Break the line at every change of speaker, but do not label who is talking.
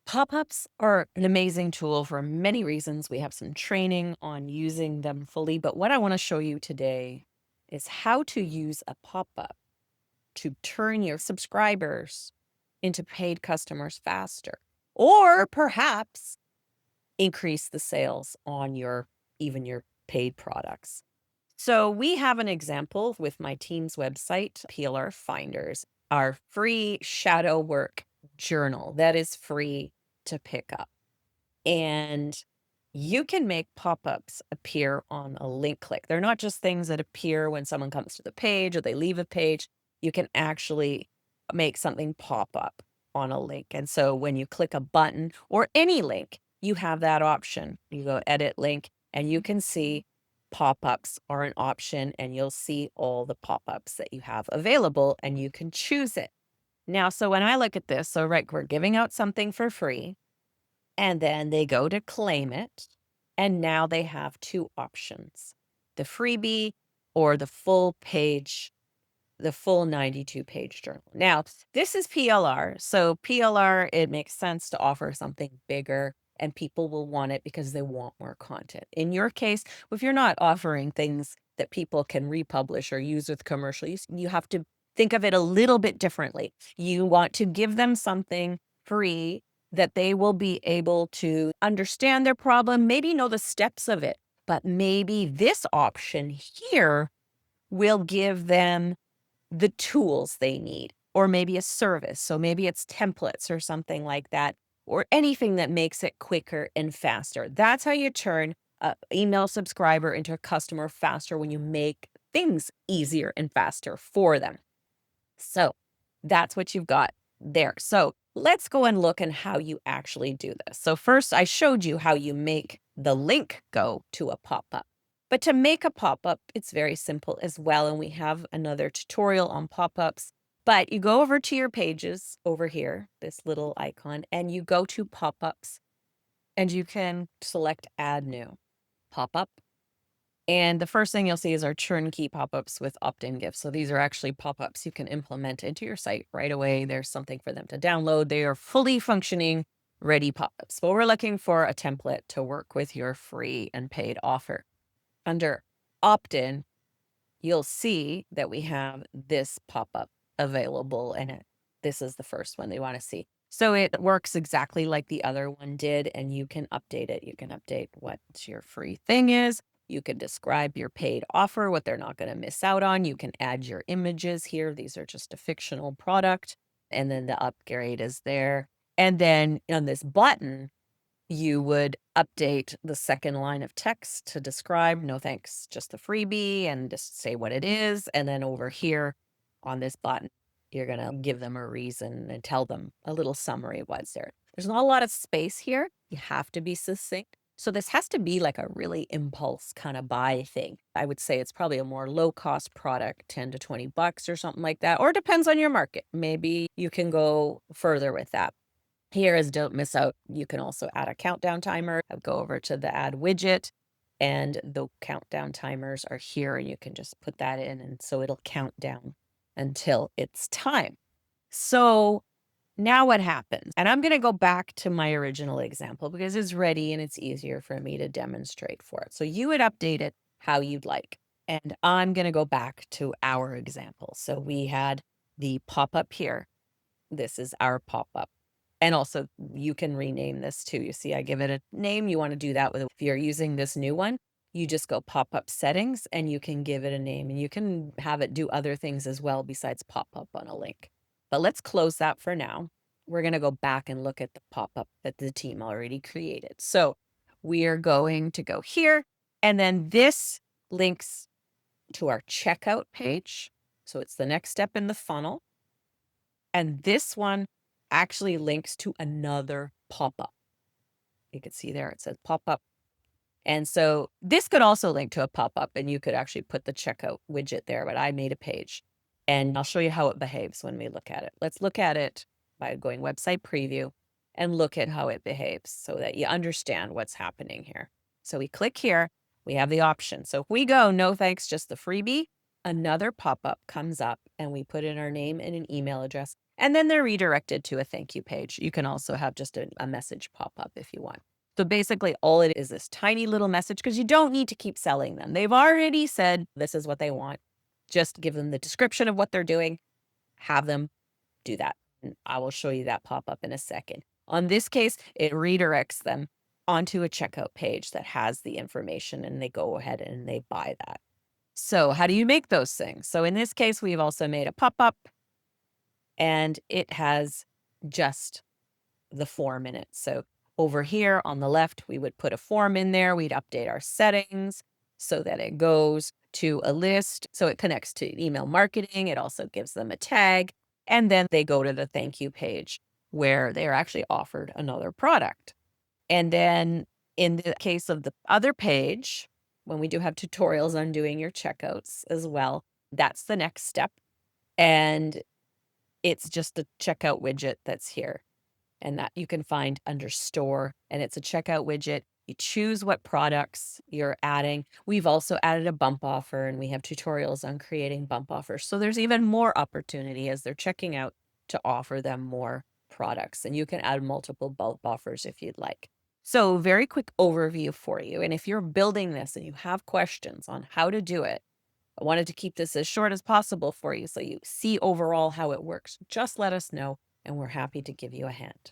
Pop-ups are an amazing tool for many reasons. We have some training on using them fully, but what I want to show you today is how to use a pop-up to turn your subscribers into paid customers faster, or perhaps increase the sales on your even your paid products. So we have an example with my team's website, PLR Finders, our free shadow work journal that is free to pick up. And you can make pop-ups appear on a link click. They're not just things that appear when someone comes to the page or they leave a page. You can actually make something pop up on a link. And so when you click a button or any link, you have that option. You go edit link and you can see pop-ups are an option and you'll see all the pop-ups that you have available and you can choose it. Now, so when I look at this, so right, we're giving out something for free and then they go to claim it, and now they have 2 options, the freebie or the full 92-page journal. Now, this is PLR, so PLR, it makes sense to offer something bigger, and people will want it because they want more content. In your case, if you're not offering things that people can republish or use with commercial use, you have to think of it a little bit differently. You want to give them something free that they will be able to understand their problem, maybe know the steps of it, but maybe this option here will give them the tools they need, or maybe a service. So maybe it's templates or something like that, or anything that makes it quicker and faster. That's how you turn a email subscriber into a customer faster, when you make things easier and faster for them. So that's what you've got there. So let's go and look at how you actually do this. So first, I showed you how you make the link go to a pop-up. But to make a pop-up, it's very simple as well. And we have another tutorial on pop-ups. But you go over to your pages over here, this little icon, and you go to pop-ups and you can select add new pop-up. And the first thing you'll see is our turnkey pop-ups with opt-in gifts. So these are actually pop-ups you can implement into your site right away. There's something for them to download. They are fully functioning, ready pop-ups. But we're looking for a template to work with your free and paid offer. Under opt-in, you'll see that we have this pop-up available, and this is the first one they want to see. So it works exactly like the other one did, and you can update it. You can update what your free thing is. You can describe your paid offer, what they're not going to miss out on. You can add your images here. These are just a fictional product. And then the upgrade is there. And then on this button, you would update the second line of text to describe, no thanks, just the freebie, and just say what it is. And then over here on this button, you're going to give them a reason and tell them a little summary of what's there. There's not a lot of space here. You have to be succinct. So this has to be like a really impulse kind of buy thing. I would say it's probably a more low cost product, 10 to 20 bucks or something like that, or it depends on your market. Maybe you can go further with that. Here is don't miss out. You can also add a countdown timer. I'll go over to the add widget, and the countdown timers are here, and you can just put that in, and so it'll count down until it's time. So now what happens? And I'm going to go back to my original example because it's ready and it's easier for me to demonstrate for it. So you would update it how you'd like. And I'm going to go back to our example. So we had the pop-up here. This is our pop-up. And also, you can rename this too. You see, I give it a name. You want to do that with, if you're using this new one, you just go pop-up settings and you can give it a name, and you can have it do other things as well besides pop-up on a link. But let's close that for now. We're going to go back and look at the pop-up that the team already created. So we are going to go here, and then this links to our checkout page. So it's the next step in the funnel. And this one actually links to another pop-up. You can see there it says pop-up. And so this could also link to a pop-up, and you could actually put the checkout widget there, but I made a page. And I'll show you how it behaves when we look at it. Let's look at it by going website preview and look at how it behaves so that you understand what's happening here. So we click here, we have the option. So if we go, no thanks, just the freebie, another pop-up comes up and we put in our name and an email address. And then they're redirected to a thank you page. You can also have just a message pop up if you want. So basically, all it is this tiny little message because you don't need to keep selling them. They've already said this is what they want. Just give them the description of what they're doing, have them do that. And I will show you that pop up in a second. On this case, it redirects them onto a checkout page that has the information and they go ahead and they buy that. So, how do you make those things? So, in this case, we've also made a pop up and it has just the form in it. So over here on the left, we would put a form in there. We'd update our settings so that it goes to a list. So it connects to email marketing. It also gives them a tag. And then they go to the thank you page where they're actually offered another product. And then in the case of the other page, when we do have tutorials on doing your checkouts as well, that's the next step. And it's just a checkout widget that's here and that you can find under store, and it's a checkout widget. You choose what products you're adding. We've also added a bump offer and we have tutorials on creating bump offers. So there's even more opportunity as they're checking out to offer them more products, and you can add multiple bump offers if you'd like. So very quick overview for you. And if you're building this and you have questions on how to do it, I wanted to keep this as short as possible for you so you see overall how it works. Just let us know and we're happy to give you a hand.